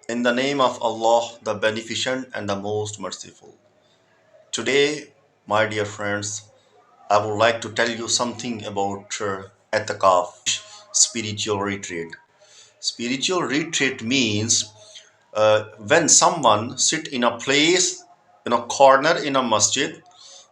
In the name of Allah, the Beneficent and the Most Merciful. Today, my dear friends, I would like to tell you something about Aitekaf, spiritual retreat. Spiritual retreat means when someone sit in a place, in a corner in a masjid,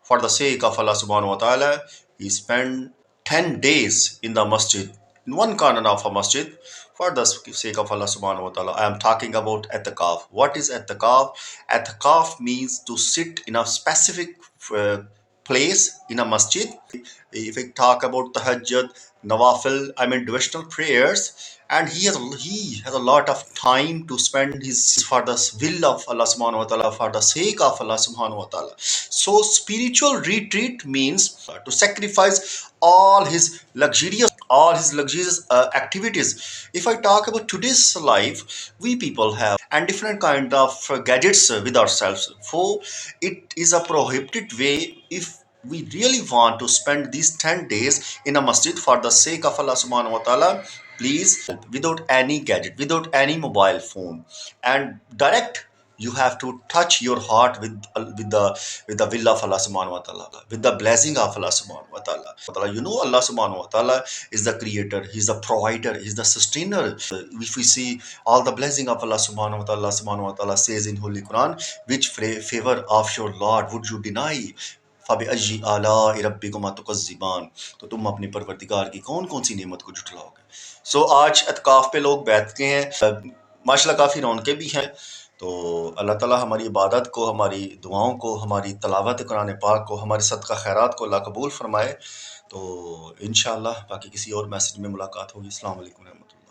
for the sake of Allah subhanahu wa ta'ala, he spend 10 days in the masjid, in one corner of a masjid, for the sake of Allah subhanahu wa ta'ala. I am talking about Aitekaf. What is Aitekaf? Aitekaf means to sit in a specific place in a masjid. If I talk about tahajjud, nawafil, I mean devotional prayers, and he has a lot of time to spend his for the will of Allah subhanahu wa ta'ala, for the sake of Allah subhanahu wa ta'ala. So spiritual retreat means to sacrifice all his luxurious activities. If I talk about today's life, we people have and different kind of gadgets with ourselves. For it is a prohibited way if we really want to spend these 10 days in a masjid for the sake of Allah subhanahu wa ta'ala. Please, without any gadget, without any mobile phone, and direct, you have to touch your heart with the will of Allah subhanahu wa ta'ala, with the blessing of Allah subhanahu wa ta'ala. You know, Allah subhanahu wa ta'ala is the creator, He's the provider, He's the sustainer. If we see all the blessing of Allah subhanahu wa ta'ala says in Holy Quran, which favor of your Lord would you deny? फ़बिअज़्ज़ि आलाइ रब्बिकुमा तुकज़्ज़िबान, तो तुम अपने परवरदिगार की कौन कौन सी नेमत को झुठलाओगे। सो आज एतकाफ़ पे लोग बैठते हैं, माशाल्लाह काफ़ी रौनकें भी हैं। तो अल्लाह ताला हमारी इबादत को, हमारी दुआओं को, हमारी तलावत कुरान पाक को, हमारे सदका खैरात को अल्लाह कबूल फरमाए। तो इंशाअल्लाह बाकी किसी और मैसेज में मुलाकात होगी। अस्सलाम वालेकुम रहमतुल्लाह।